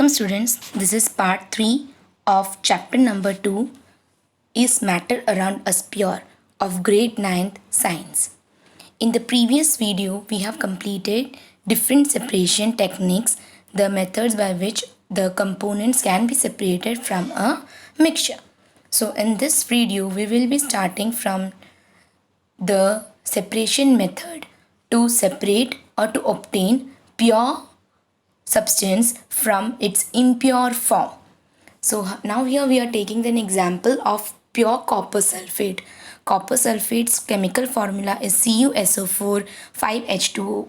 Welcome students, this is part 3 of chapter number 2 is matter around us pure of grade 9th science. In the previous video we have completed different separation techniques, the methods by which the components can be separated from a mixture. So in this video we will be starting from the separation method to separate or to obtain pure substance from its impure form. So now here we are taking an example of pure copper sulfate. Copper sulfate's chemical formula is CuSO4 5H2O.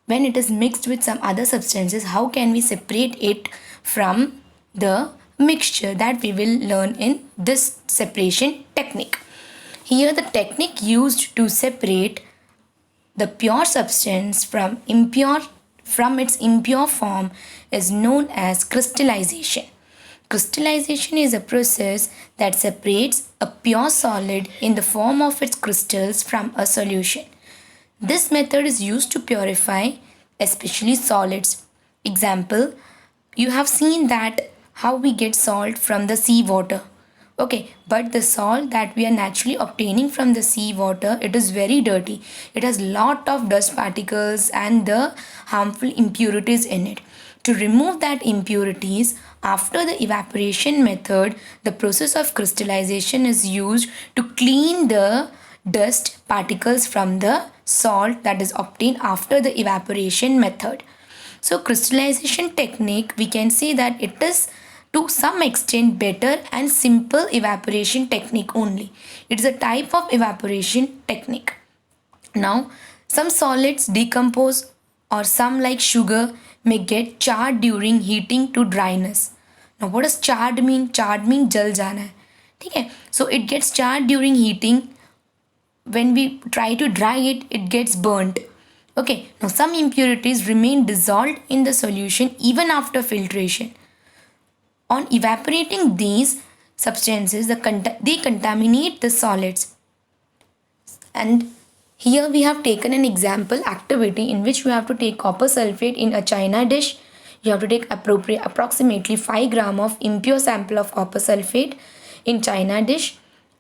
When it is mixed with some other substances, how can we separate it from the mixture? That we will learn in this separation technique. Here the technique used to separate the pure substance from its impure form is known as crystallization. Crystallization is a process that separates a pure solid in the form of its crystals from a solution. This method is used to purify especially solids. Example, you have seen that how we get salt from the sea water. Okay, but the salt that we are naturally obtaining from the sea water, it is very dirty. It has lot of dust particles and the harmful impurities in it. To remove that impurities, after the evaporation method, the process of crystallization is used to clean the dust particles from the salt that is obtained after the evaporation method. So crystallization technique, we can say that it is to some extent better and simple evaporation technique only. It is a type of evaporation technique. Now, some solids decompose or some like sugar may get charred during heating to dryness. Now, what does charred mean? Charred means jal jana hai. Okay? So, it gets charred during heating. When we try to dry it, it gets burnt. Okay, now some impurities remain dissolved in the solution even after filtration. On evaporating these substances, they contaminate the solids. And here we have taken an example activity in which we have to take copper sulfate in a china dish. You have to take approximately 5 gram of impure sample of copper sulfate in china dish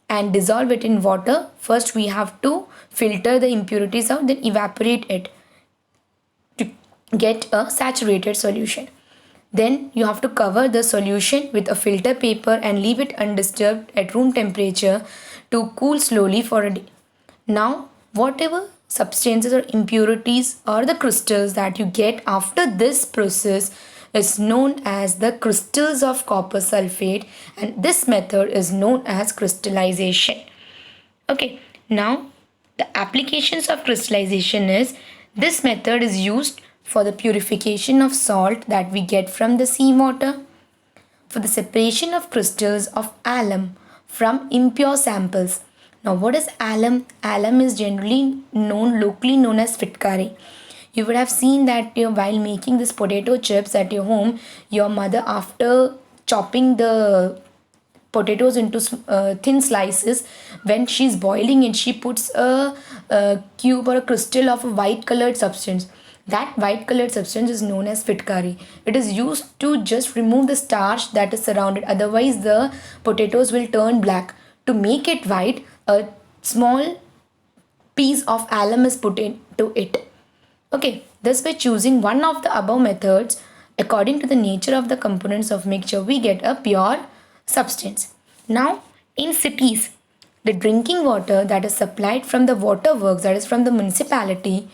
and dissolve it in water. First we have to filter the impurities out, then evaporate it to get a saturated solution. Then you have to cover the solution with a filter paper and leave it undisturbed at room temperature to cool slowly for a day. Now, whatever substances or impurities or the crystals that you get after this process is known as the crystals of copper sulfate, and this method is known as crystallization. Okay, now the applications of crystallization is this method is used for the purification of salt that we get from the seawater, for the separation of crystals of alum from impure samples. Now, what is alum? Alum is generally locally known as fitkari. You would have seen that while making this potato chips at your home, your mother, after chopping the potatoes into thin slices, when she's boiling it, she puts a cube or a crystal of a white colored substance. That white colored substance is known as fitkari. It is used to just remove the starch that is surrounded, otherwise the potatoes will turn black. To make it white, a small piece of alum is put into it. Okay, thus by choosing one of the above methods, according to the nature of the components of mixture, we get a pure substance. Now, in cities, the drinking water that is supplied from the water works, that is from the municipality,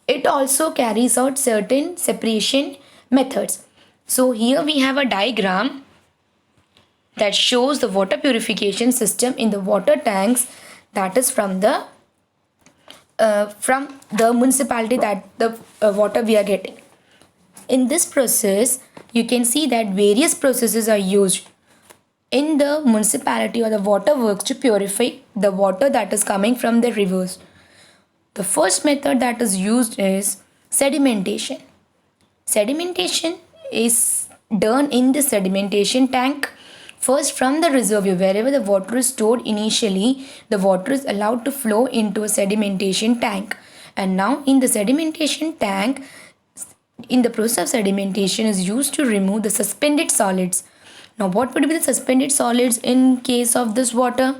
it also carries out certain separation methods. So here we have a diagram that shows the water purification system in the water tanks that is from the municipality that the water we are getting. In this process, you can see that various processes are used in the municipality or the water works to purify the water that is coming from the rivers. The first method that is used is sedimentation. Sedimentation is done in the sedimentation tank. First, from the reservoir, wherever the water is stored initially, the water is allowed to flow into a sedimentation tank. And now in the sedimentation tank, in the process of sedimentation is used to remove the suspended solids. Now, what would be the suspended solids in case of this water?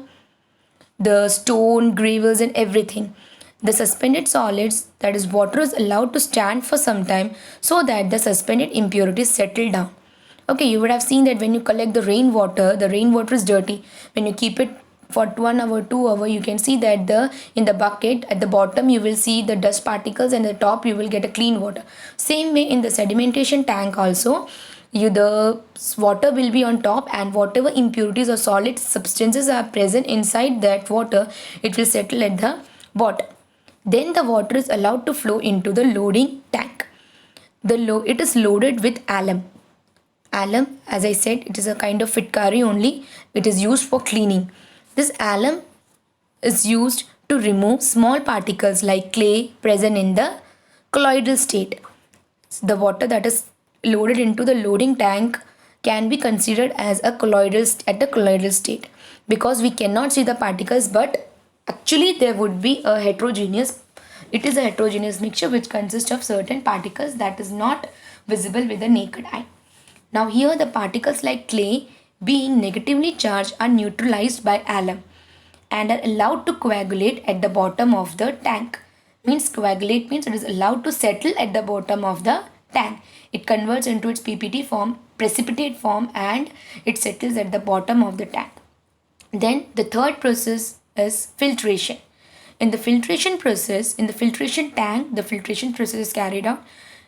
The stone, gravels, and everything. The suspended solids, that is, water, is allowed to stand for some time so that the suspended impurities settle down. Okay, you would have seen that when you collect the rainwater is dirty. When you keep it for 1 hour, 2 hour, you can see that in the bucket at the bottom you will see the dust particles, and at the top you will get a clean water. Same way in the sedimentation tank also, the water will be on top, and whatever impurities or solid substances are present inside that water, it will settle at the bottom. Then the water is allowed to flow into the loading tank. It is loaded with alum. Alum, as I said, it is a kind of fitkari only. It is used for cleaning. This alum is used to remove small particles like clay present in the colloidal state. The water that is loaded into the loading tank can be considered as a colloidal state, because we cannot see the particles, but actually there would be a heterogeneous mixture which consists of certain particles that is not visible with the naked eye. Now here the particles like clay being negatively charged are neutralized by alum and are allowed to coagulate at the bottom of the tank. Coagulate means it is allowed to settle at the bottom of the tank. It converts into its precipitate form, and it settles at the bottom of the tank. Then the third process is filtration. In the filtration tank, the filtration process is carried out.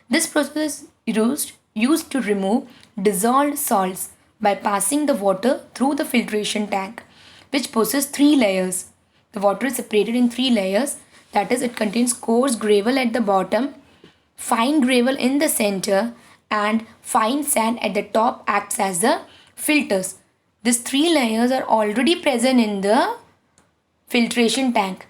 This process is used to remove dissolved salts by passing the water through the filtration tank, which possesses 3 layers. The water is separated in 3 layers. That is, it contains coarse gravel at the bottom, fine gravel in the center, and fine sand at the top acts as the filters. These 3 layers are already present in the filtration tank.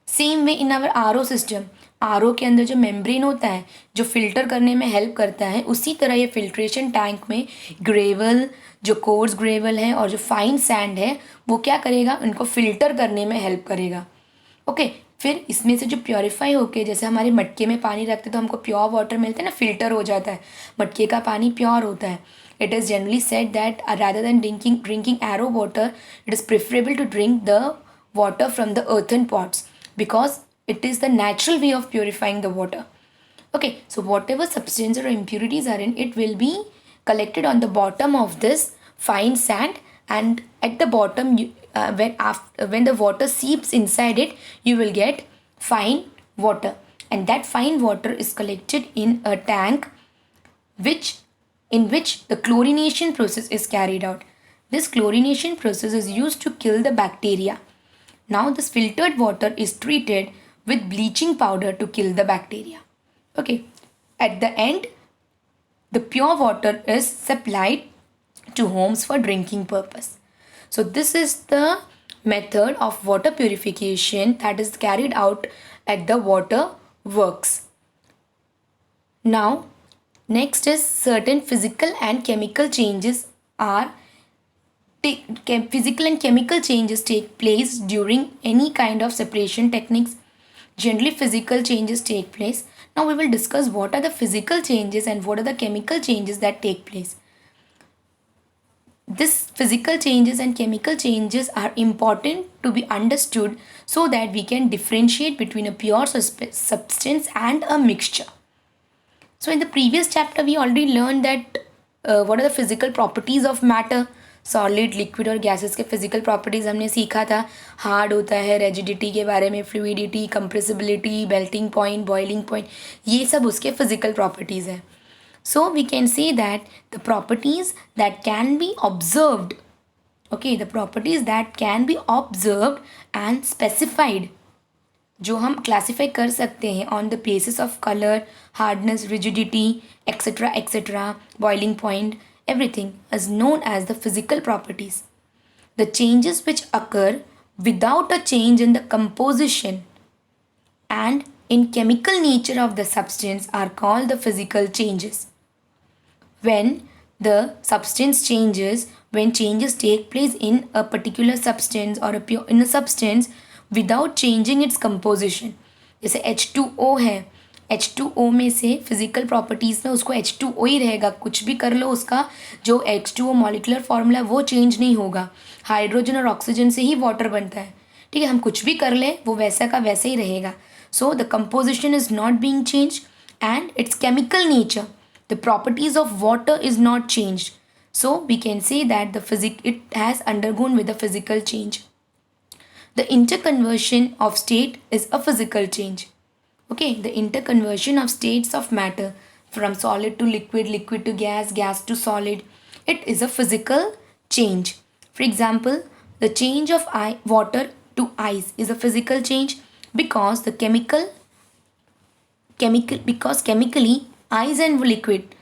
Same way in our R O system, R O के अंदर जो membrane होता है जो filter करने में help करता है, उसी तरह ये फिल्ट्रेशन टैंक में ग्रेवल, जो कोर्स ग्रेवल है और जो फाइन सैंड है, वो क्या करेगा, उनको फिल्टर करने में हेल्प करेगा. ओके फिर इसमें से जो प्योरीफाई होके, जैसे हमारे मटके में पानी रखते तो हमको प्योर वाटर मिलता है ना, फिल्टर हो जाता है, मटके का पानी प्योर होता है. It is generally said that rather than drinking RO water, it is preferable to drink the water from the earthen pots, because it is the natural way of purifying the water. Okay, so whatever substances or impurities are in it will be collected on the bottom of this fine sand, and at the bottom when the water seeps inside it, you will get fine water, and that fine water is collected in a tank in which the chlorination process is carried out. This chlorination process is used to kill the bacteria. Now this filtered water is treated with bleaching powder to kill the bacteria. Okay, at the end, the pure water is supplied to homes for drinking purpose. So this is the method of water purification that is carried out at the water works. Now, next is certain physical and chemical changes take place during any kind of separation techniques. Generally, physical changes take place. Now we will discuss what are the physical changes and what are the chemical changes that take place. This physical changes and chemical changes are important to be understood so that we can differentiate between a pure substance and a mixture. So in the previous chapter, we already learned that what are the physical properties of matter. Solid, liquid और gases के physical properties हमने सीखा था. Hard होता है, rigidity के बारे में, fluidity, compressibility, melting point, boiling point, ये सब उसके फिजिकल प्रॉपर्टीज़ हैं. So we can say that the properties that can be observed, okay, the properties that can be observed and specified, जो हम क्लासीफाई कर सकते हैं on the basis of colour, hardness, rigidity, etcetera, boiling point, everything is known as the physical properties. The changes which occur without a change in the composition and in chemical nature of the substance are called the physical changes. When the substance changes, when changes take place in a particular substance or in a substance without changing its composition, जैसे H2O है, H2O में से physical properties में उसको H2O ही रहेगा, कुछ भी कर लो उसका जो H2O मॉलिकुलर फॉर्मूला वो चेंज नहीं होगा। हाइड्रोजन और ऑक्सीजन से ही वाटर बनता है, ठीक है, हम कुछ भी कर लें वो वैसा का वैसे ही रहेगा। So the composition is not being change and it's chemical nature, the properties of water is not changed, so we can say that it has undergone with a physical change. The interconversion of state is a physical change. Okay, the interconversion of states of matter from solid to liquid, liquid to gas, gas to solid, it is a physical change. For example, the change of water to ice is a physical change because because chemically ice and liquid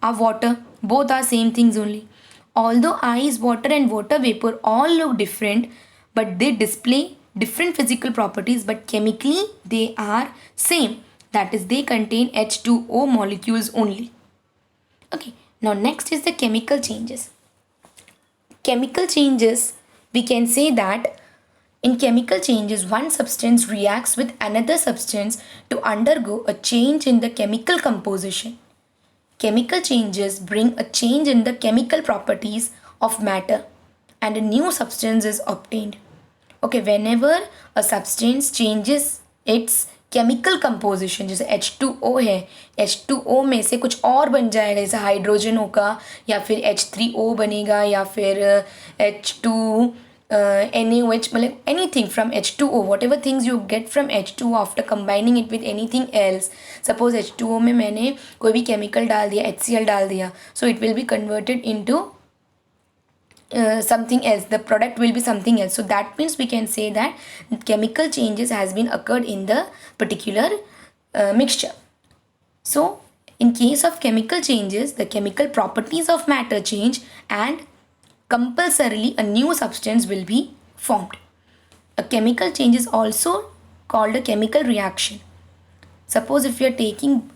are water, both are same things only. Although ice, water and water vapor all look different, but they display different physical properties, but chemically they are same, that is they contain H2O molecules only. Okay, now next is the chemical changes. Chemical changes, we can say that in chemical changes one substance reacts with another substance to undergo a change in the chemical composition. Chemical changes bring a change in the chemical properties of matter and a new substance is obtained. Okay, whenever a substance changes its chemical composition, जैसे H2O है, H2O में से कुछ और बन जाएगा, जैसे hydrogen होगा या फिर H3O बनेगा या फिर H2 NaOH, मतलब anything from H2O, whatever things you get from H2O after combining it with anything else. Suppose H2O में मैंने कोई भी chemical डाल दिया, HCl डाल दिया, so it will be converted into something else, the product will be something else. So that means we can say that chemical changes has been occurred in the particular mixture. So in case of chemical changes, the chemical properties of matter change and compulsorily a new substance will be formed. A chemical change is also called a chemical reaction. Suppose if you are taking,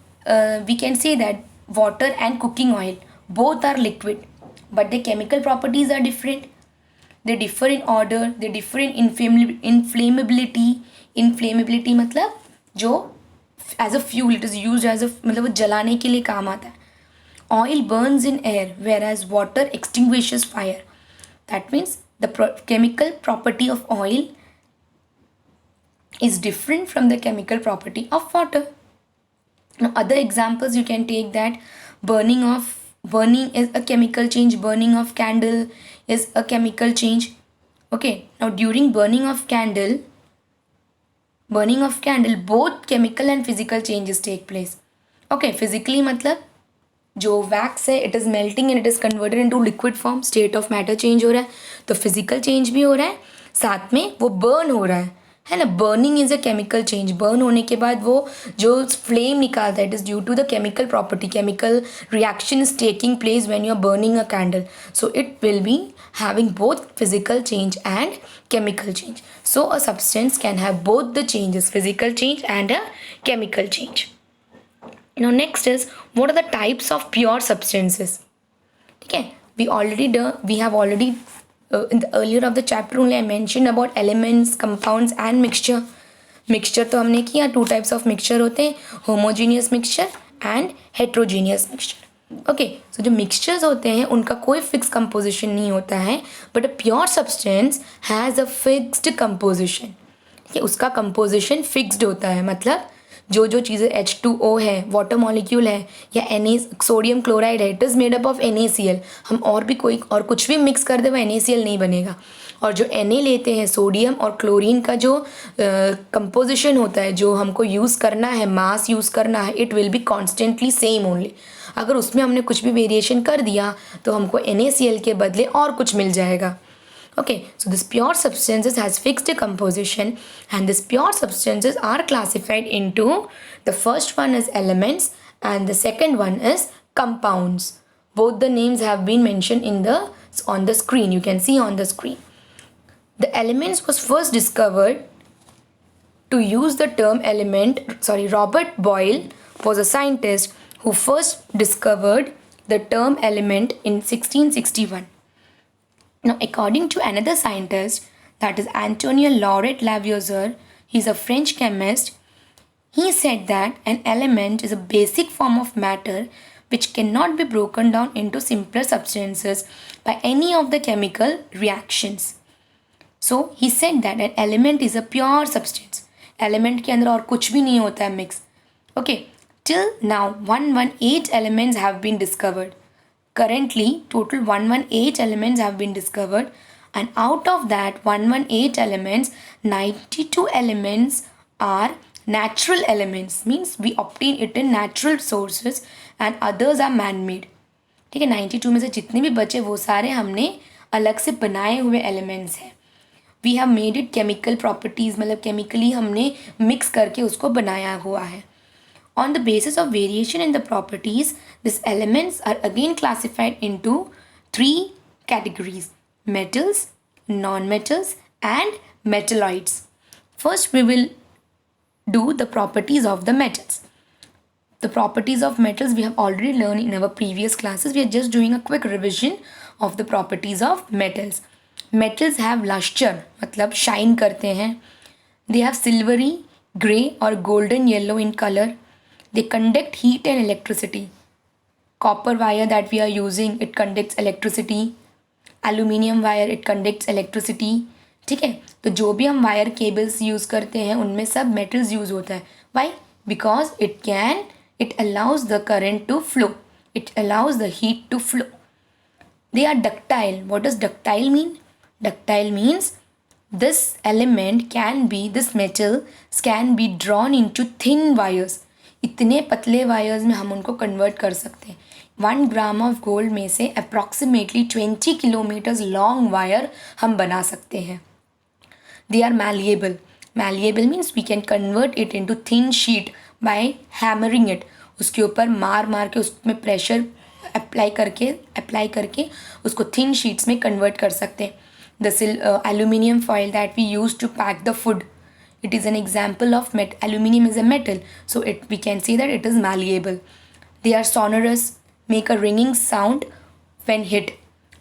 we can say that water and cooking oil, both are liquid, but the chemical properties are different. They differ in order, they differ in inflammability. Inflammability मतलब जो as a fuel it is used as a, मतलब वो जलाने के लिए काम आता है. Oil burns in air whereas water extinguishes fire. That means the chemical property of oil is different from the chemical property of water. Now other examples you can take that burning is a chemical change, burning of candle is a chemical change. Okay, now during burning of candle both chemical and physical changes take place. Okay, physically मतलब जो wax है it is melting and it is converted into liquid form, state of matter change हो रहा है, तो physical change भी हो रहा है, साथ में वो बर्न हो रहा है ना. Burning is a chemical change. Burn होने के बाद वो जो फ्लेम निकालता है it is due to the chemical property. Chemical reaction is taking place when you are burning a candle, so it will be having both physical change and chemical change. So a substance can have both the changes, physical change and a chemical change. Now next is what are the types of pure substances. Okay, we have already in the earlier of the chapter only I mentioned about elements, compounds and mixture. Mixture तो हमने किया, two types of mixture होते हैं, homogeneous mixture and heterogeneous mixture. Okay, so जो mixtures होते हैं उनका कोई फिक्स कंपोजिशन नहीं होता है, but a pure substance has a fixed composition. ठीक है, उसका कंपोजिशन फिक्स्ड होता है, मतलब जो जो चीज़ें H2O है, वाटर मॉलिक्यूल है या सोडियम क्लोराइड है, it is made up of NaCl. हम और भी कोई और कुछ भी मिक्स कर दे वो NaCl नहीं बनेगा. और जो Na लेते हैं, सोडियम और क्लोरीन का जो कंपोजिशन होता है, जो हमको यूज़ करना है, मास यूज़ करना है, it will be constantly same only. अगर उसमें हमने कुछ भी वेरिएशन कर दिया तो हमको NaCl के बदले और कुछ मिल जाएगा. Okay, so this pure substances has fixed composition and this pure substances are classified into, the first one is elements and the second one is compounds. Both the names have been mentioned on the screen. You can see on the screen. The elements was first discovered to use the term element. Robert Boyle was a scientist who first discovered the term element in 1661. Now, according to another scientist, that is Antonio Lauret Lavoisier, he is a French chemist. He said that an element is a basic form of matter which cannot be broken down into simpler substances by any of the chemical reactions. So he said that an element is a pure substance. Element के अंदर और कुछ भी नहीं होता है mix. Okay, till now 118 elements have been discovered. Currently, total 118 elements have been discovered, and out of that 118 elements, 92 elements are natural elements, means we obtain it in natural sources, and others are man-made. ठीक है, 92 में से जितने भी बचे वो सारे हमने अलग से बनाए हुए एलिमेंट्स हैं. We have made it chemical properties, मतलब केमिकली हमने मिक्स करके उसको बनाया हुआ है. On the basis of variation in the properties, these elements are again classified into 3 categories: metals, non-metals, and metalloids. First, we will do the properties of the metals. The properties of metals we have already learned in our previous classes. We are just doing a quick revision of the properties of metals. Metals have luster, मतलब shine करते हैं. They have silvery, grey or golden yellow in color. They conduct heat and electricity. Copper wire that we are using, it conducts electricity. Aluminium wire, it conducts electricity. ठीक है, तो जो भी हम wire cables use करते हैं उनमें सब मेटल्स यूज़ होता है. Why? Because it allows the current to flow. It allows the heat to flow. They are ductile. What does ductile mean? Ductile means this metal can be drawn into thin wires. इतने पतले wires में हम उनको convert कर सकते हैं. 1 gram of gold में से अप्रॉक्सीमेटली 20 किलोमीटर्स लॉन्ग वायर हम बना सकते हैं. They are malleable. Malleable means we can convert it into thin sheet by hammering it. उसके ऊपर मार के उसमें प्रेशर अप्लाई करके उसको थिन शीट्स में कन्वर्ट कर सकते हैं. The aluminium foil that we use to pack the food, it is an example of aluminium is a metal, so we can say that it is malleable. They are sonorous, make a ringing sound when hit.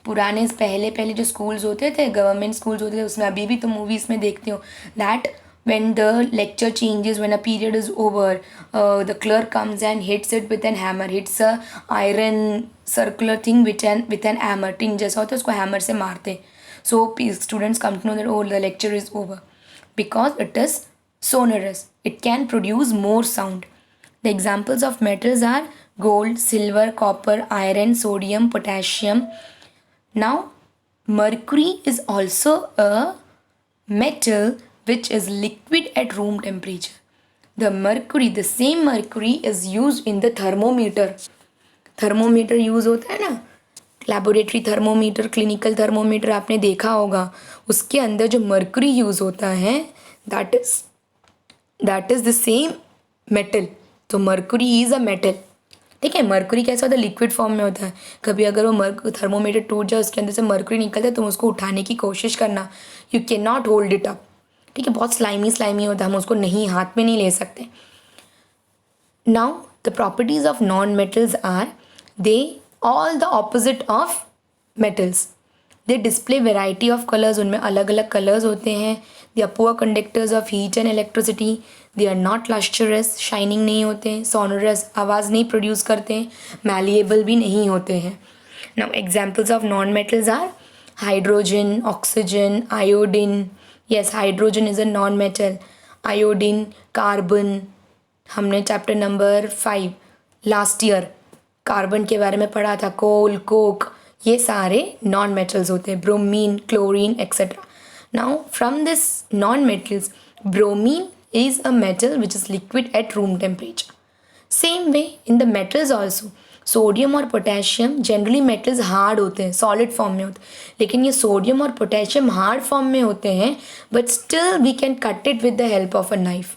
पुराने पहले जो schools होते थे, government schools होते थे, उसमें अभी भी तो मूवीज़ में देखते हो that when the lecture changes, when a period is over, the clerk comes and hits it with an hammer, hits a iron circular thing with an hammer, tin जैसा होता है, उसको hammer से मारते. So students come to know that oh, the lecture is over. Because it is sonorous, it can produce more sound. The examples of metals are gold, silver, copper, iron, sodium, potassium. Now, mercury is also a metal which is liquid at room temperature. The same mercury is used in the thermometer. Thermometer use होता है ना, laboratory thermometer, clinical thermometer आपने देखा होगा. उसके अंदर जो mercury use होता है that is the same metal. तो मर्क्यूरी इज़ अ मेटल. ठीक है, मर्क्यूरी कैसा होता है? लिक्विड फॉर्म में होता है. कभी अगर वो थर्मोमीटर टूट जाए, उसके अंदर से मर्क्यूरी निकलता है, तुम उसको उठाने की कोशिश करना. You can not hold it up. ठीक है, बहुत स्लाइमी होता है, हम उसको हाथ में नहीं ले सकते. Now the properties of non metals are they all the opposite of metals. They display variety of colors. उनमें अलग अलग colors होते हैं. They are poor conductors of heat and electricity. They are not lustrous, shining नहीं होते हैं. Sonorous, आवाज़ नहीं produce करते हैं. Malleable भी नहीं होते हैं. Now examples of non-metals are hydrogen, oxygen, iodine. Yes, hydrogen is a non-metal. Iodine, carbon. हमने chapter number 5 last year carbon के बारे में पढ़ा था. कोल, कोक, ये सारे नॉन मेटल्स होते हैं. Bromine, chlorine etcetera. Now from this non metals, bromine is a metal which is liquid at room temperature. Same way in the metals also, sodium और पोटेशियम जनरली मेटल्स हार्ड होते हैं, solid form में होते हैं. लेकिन ये sodium और potassium hard form में होते हैं, but still we can cut it with the help of a knife.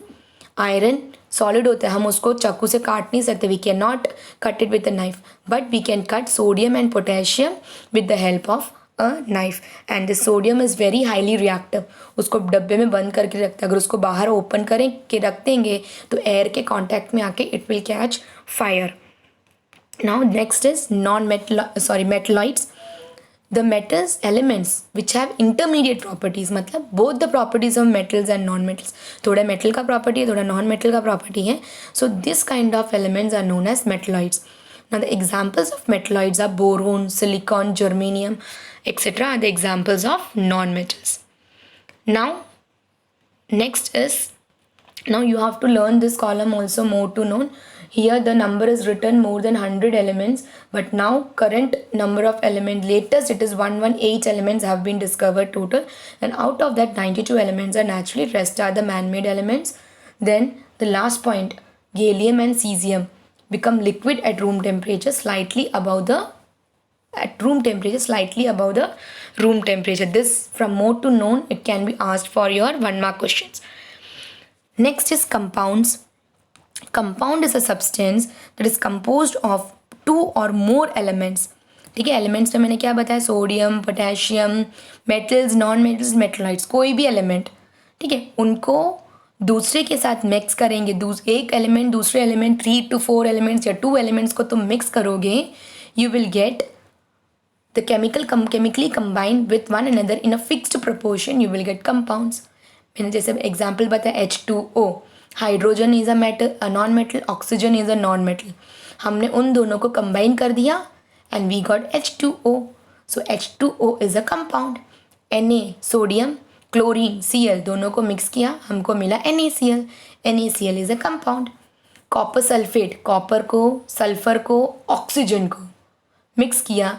Iron solid होता है, हम उसको चाकू से काट नहीं सकते. We can not cut it with a knife, but we can cut sodium and potassium with the help of a knife. And this sodium is very highly reactive. उसको डब्बे में बंद करके रखते हैं. अगर उसको बाहर ओपन करें के रख देंगे तो एयर के कॉन्टैक्ट में आके it will catch fire. Now next is metalloids. the metals elements which have intermediate properties, मतलब both the properties of metals and non-metals, थोड़ा metal का property है, थोड़ा non-metal का property है, so this kind of elements are known as metalloids. Now the examples of metalloids are boron, silicon, germanium, etc. are the examples of non-metals. Now next is, now you have to learn this column also more to know. Here the number is written more than 100 elements, but now current number of elements, latest it is 118 elements have been discovered total, and out of that 92 elements are naturally, rest are the man-made elements. Then the last point, gallium and cesium become liquid at room temperature slightly above the room temperature. This from more to known, it can be asked for your 1 mark questions. Next is compounds. Compound is a substance that is composed of 2 or more elements. ठीक है, elements में मैंने क्या बताया, sodium, potassium, metals, non metals, metalloids, कोई भी element, ठीक है, उनको दूसरे के साथ मिक्स करेंगे, एक एलिमेंट दूसरे एलिमेंट 3 to 4 एलिमेंट्स या 2 एलिमेंट्स को तुम मिक्स करोगे, you will get the chemically combined with one another in a fixed proportion, you will get compounds. मैंने जैसे एग्जाम्पल बताया H2O, hydrogen is a metal, non metal, oxygen is a non metal, हमने उन दोनों को combine कर दिया and we got H2O. So H2O is a compound. Na, sodium, chlorine, Cl दोनों को मिक्स किया, हमको मिला NaCl. NaCl is a compound. Copper sulphate, copper को, सल्फर को, ऑक्सीजन को मिक्स किया.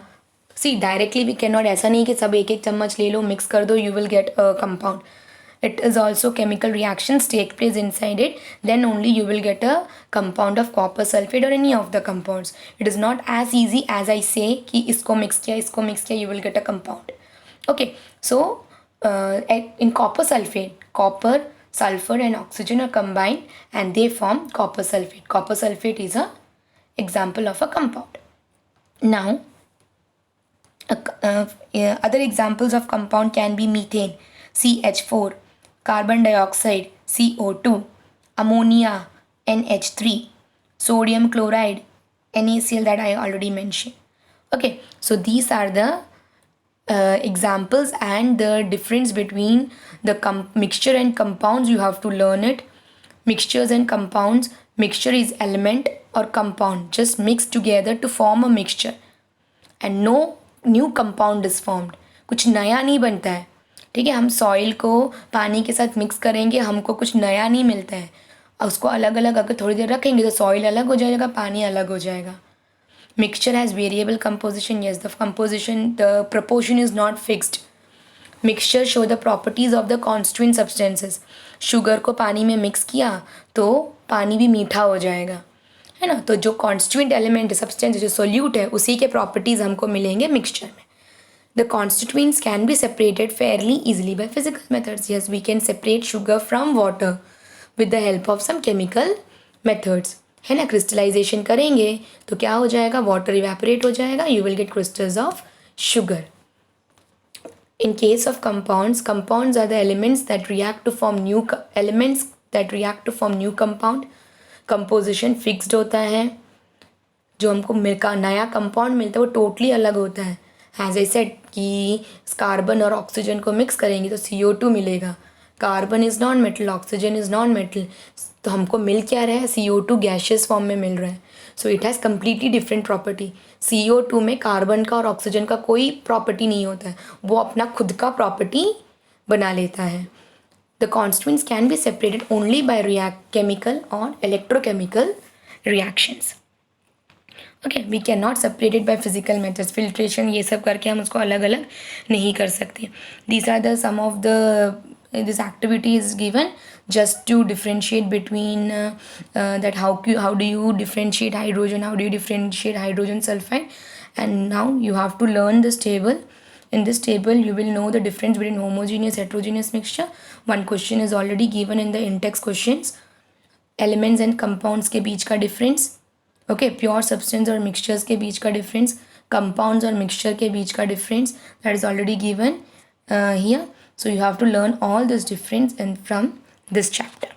See directly we can not, ऐसा नहीं कि सब एक एक चम्मच ले लो, मिक्स कर दो, you will get a compound. It is also chemical reactions take place inside it, then only you will get a compound of copper sulfate or any of the compounds. It is not as easy as I say कि इसको mix किया you will get a compound. Okay, so in copper sulfate, copper, sulfur and oxygen are combined and they form copper sulfate. Copper sulfate is a example of a compound. Now other examples of compound can be methane, CH4, carbon dioxide, CO2, ammonia, NH3, sodium chloride, NaCl that I already mentioned. Okay, so these are the examples and the difference between the mixture and compounds. You have to learn it. Mixtures and compounds. Mixture is element or compound just mixed together to form a mixture and no new compound is formed. कुछ नया नहीं बनता है, ठीक है. हम soil को पानी के साथ मिक्स करेंगे, हमको कुछ नया नहीं मिलता है. उसको अलग अलग अगर थोड़ी देर रखेंगे तो सॉइल अलग हो जाएगा, पानी अलग हो जाएगा. Mixture has variable composition. Yes, the proportion is not fixed. Mixture show the properties of the constituent substances. Sugar को पानी में मिक्स किया तो पानी भी मीठा हो जाएगा, है ना. तो जो कॉन्स्टिट्यूएंट एलिमेंट सब्सटेंस जो सोल्यूट है उसी के प्रॉपर्टीज़ हमको मिलेंगे मिक्सचर में. The constituents can be separated fairly easily by physical methods. Yes, we can separate sugar from water with the help of some chemical methods. है ना, क्रिस्टलाइजेशन करेंगे तो क्या हो जाएगा, वाटर इवेपोरेट हो जाएगा, you will get crystals of sugar. In case of compounds, compounds are the elements that react to form new compound. Composition fixed होता है. जो हमको नया कंपाउंड मिलता है वो टोटली अलग होता है. एज आई सेड कि कार्बन और ऑक्सीजन को मिक्स करेंगे तो CO2 मिलेगा. Carbon is non metal, oxygen is non metal, तो हमको मिल क्या रहा है, CO2 गैशियस फॉर्म में मिल रहा है. So it has completely different property. CO2 में कार्बन का और ऑक्सीजन का कोई प्रॉपर्टी नहीं होता है, वो अपना खुद का प्रॉपर्टी बना लेता है. The constituents can be separated only by chemical और electrochemical reactions. Okay, we can not separated by physical methods. Filtration ये सब करके हम उसको अलग अलग नहीं कर सकते. These are the sum of the this activity is given just to differentiate between that how do you differentiate hydrogen, how do you differentiate hydrogen sulfide, and now you have to learn this table. In this table you will know the difference between homogeneous heterogeneous mixture. One question is already given in the in-text questions. Elements and compounds के बीच का difference. Okay, pure substance और mixtures के बीच का difference, compounds और mixture के बीच का difference, that is already given here. So you have to learn all this difference from this chapter.